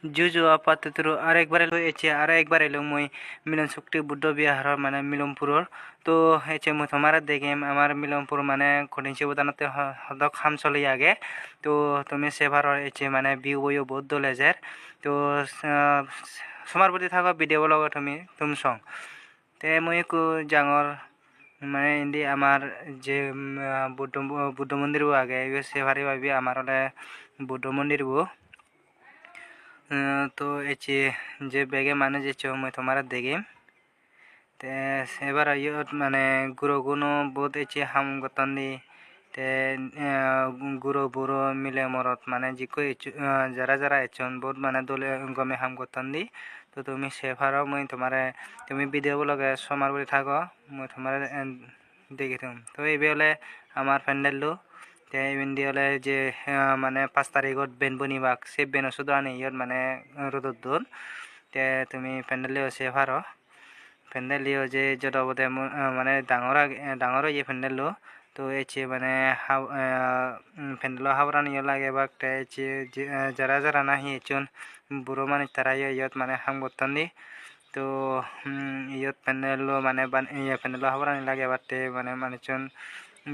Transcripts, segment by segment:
जुजु आपातुरु आरेकबार एचे आरो एकबार एलो मुई मिलन शक्ति बुद्ध बिहार माने मिलनपुर तो एचे मुई तुम्हारा देखेम आमार मिलनपुर माने कठिन बतानते हदक खाम चली आगे तो तुम्हें सेभार एचे माने बिउ बयो बहुत दलेजेर तो समार प्रति थाको भिडिओ लगा तुम सं ते मुई को जांगर माने इंदी आमार जे बुद्ध मंदिर वो आगे ये सेभारी भाबी आमार बुद्ध मंदिर वो तो एचे जे बेगे माने जे चो मैं तुम्हारा देगे ते सेबार यो माने गुरो गुनो बहुत एचे हम गतंदी ते गुरो बुरो मिले मरत माने जिको जरा जरा एचन बहुत माने दोले गमे हम गतंदी तो तुम्हें सेभारो मैं तुम्हारे तुम्हें वीडियो लगे समार बड़ी थाको मैं तुम्हारे देखे तुम तो ये बेले हमार फैंडल लो ते इंडियाले जे माने 5 तारिखत बेन बनिबाक से बेन सुदो आनी यत माने रददुर ते तुमी पेंडलियो से भारो पेंडलियो जे जडो बदे माने डांगरा ये पेंडलो तो एचे माने पेंडलो हावरानी लागे बाक ते एचे जरा जरा नाही एचन बुरो माने तरायो यत माने हम गतंदी तो यत पेंडलो माने ये पेंडलो हावरानी लागे बाते माने माने चन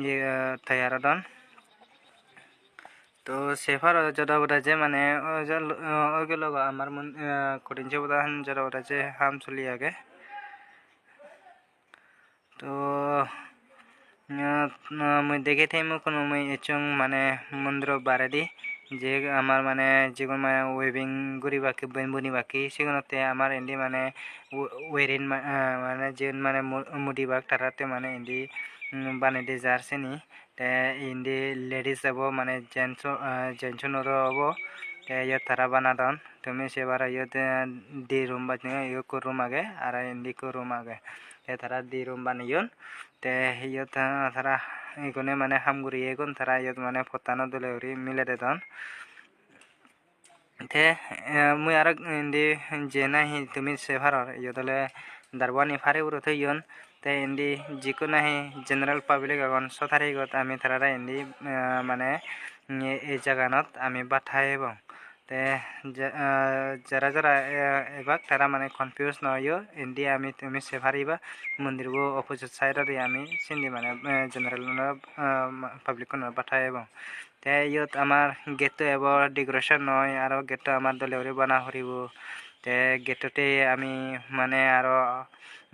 ये तैयारदन तो सेफार जरा बड़ा जे माने ओके लोग हमार मन कठिन से बता जरा बड़ा जे हम चली आगे तो मैं देखे थे मुझे मैं एचंग माने मंदिर बारे दी जे हमार माने जीवन माने वेबिंग गुरी बाकी बेनबुनी बाकी सिगनते हमार इंडी माने वेरिन माने जेन माने मुडी बाग तराते माने इंडी बाने दे जारसे नी ते इंडी लेडीज अबो माने जेंट्स नरो अबो ते ये तारा बनादन तुम्हें से बारा ये दी रूम बाजने ये को रूम आगे आरा इंडी को रूम आगे ये तारा दी रूम बानियोन ते ये तारा इकोने माने हमगुरी एगोन तारा ये माने फतानो दुलेवरी मिले देदन ते मुई आरो इंडी जेना ही तुम्हें से भारो ये दले दरबानी फारे उरो थे योन ते इंडी जिको नहीं जनरल पब्लिक अगन सथारी गत आमी थारा इंडी माने ये जगह आमी बाथाए बं ते जरा जरा एबाक तारा माने कन्फ्यूज न यो इंडी आमी तुम्हें से भारीबा मंदिर वो अपोजिट साइड रे आमी सिंडी माने जनरल पब्लिक को बाथाए बं ते यो आमार गेट एबो डेकोरेशन नय आरो गेट आमार दलेवरी बना हरिबो ते गेटते आमी माने आरो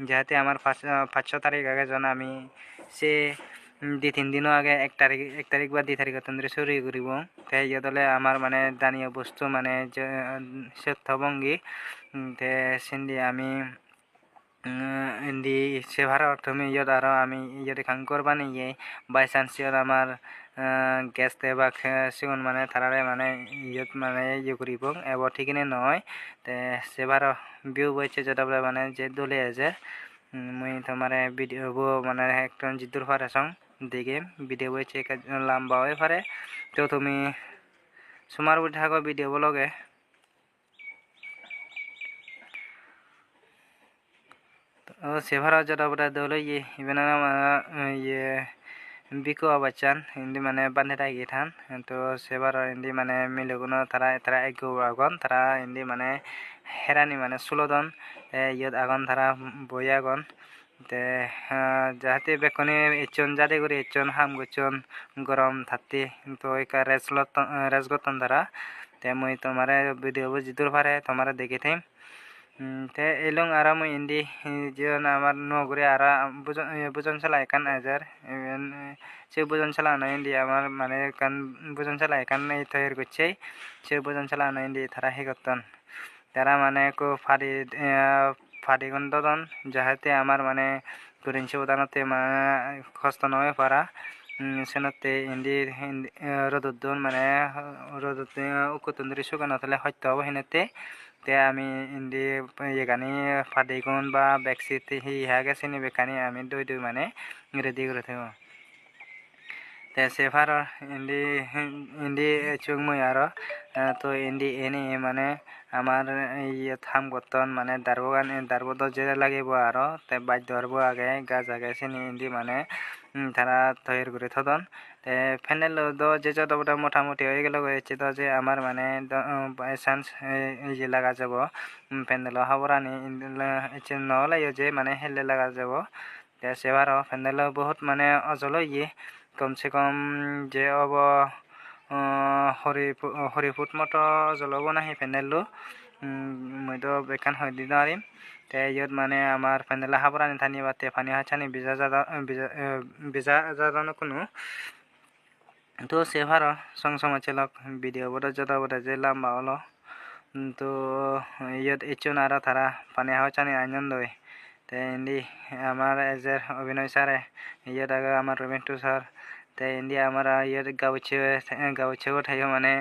जाते आमार 5 तारिख आगे जन आमी से 2-3 दिन आगे 1 तारिख बा 2 तारिख तंद्रे शुरू करिबो ते ये दले आमार माने दानिया वस्तु माने सेथबंगी ते सिंडी आमी इंडी सेभार तुम ये दारो आमी ये खांकर बानी ये बाय चांस ये आमार गैस देबा सिगन माने थारारे माने ये करिबो एबो ठीकने नय ते सेभार ভিউ বইছে যেটা মানে যে দলে আছে মুই তোমারে ভিডিও মানে একটন জিদুর পারে সং দেখে ভিডিও বইছে লম্বা হয়ে পারে তো তুমি সুমার উঠাগো ভিডিও ব্লগে তো সেভার যেটা বড় দলে ইবেনা ये बिको बच्चन हिंदी माने बांधे टाइगे थान तो सेबार हिंदी माने मिलेगुनो तारा एगो आगन तारा हिंदी माने हेरानी माने सुलोदन यद आगन तारा बोयागन ते जाते बेकने एचन जादे करे एचन हाम गचन गरम थाते तो एक रेसगतन तारा ते मुई तुम्हारे वीडियो जिदुर पारे तुम्हारा देखे थे ते एलोंग आरा मुई इंडी जीवन आमार नगरे आरा बुजन चलाय कान आजार से बुजन चलाना इंडी आमार माने कान बुजन चलाय कान नै तैयार गच्छे से बुजन चलाना इंडी थारा हेगतन तारा माने को फाड़ी गंददन जाहाते आमार माने गुरिनसे उदानते खस्त नय पारा सेनते इंडी रददन माने रदते उकुतंद्रि सुगानतले हत्य हेनेते ते आमी इंडी ये गानी फाड़ीगन बा बेकसिट ही हागे सिनी बेकानी आमी दई माने रेडी करथे ते सेफार इंडी चुंग मुई आरो तो इंडी एनी माने आमार ये थाम गतन माने दारबो जे लागेबो आरो ते बाय दरबो आगे गाज आगे सिनी इंडी माने তারা তৈরি করে থদন তে প্যান্ডেল দ যে যতটা মোটামুটি হয়ে গেল হয়েছে তো যে আমার মানে বাই চান্স এই যে লাগা যাব প্যান্ডেল হাবরানি নলাইও যে মানে হেলে লাগা যাব তে সেবার প্যান্ডেল বহুত মানে অজল ইয়ে কমসে কম যে অব হরি ফুট মতো জ্বলাব নাহি প্যান্ডেলটো মই তো বেকান হয় দিন আরিম তে ইয়ত মানে আমার প্যান্ডেল হাবরানি থানি বা তেফানি হাছানি বিজা যাদানো কোনো তো সেভার সং চলক ভিডিও বড় যত বড় যে লাম্বা হলো তো ইয়ত ইচ্ছুন আর তারা পানি হাছানি আনন্দ তে ইন্দি আমার এজের অভিনয় স্যারে ইয়ত আগে আমার রমেন্টু স্যার তে ইন্দি আমার ইয়ত গাউছে থাইও মানে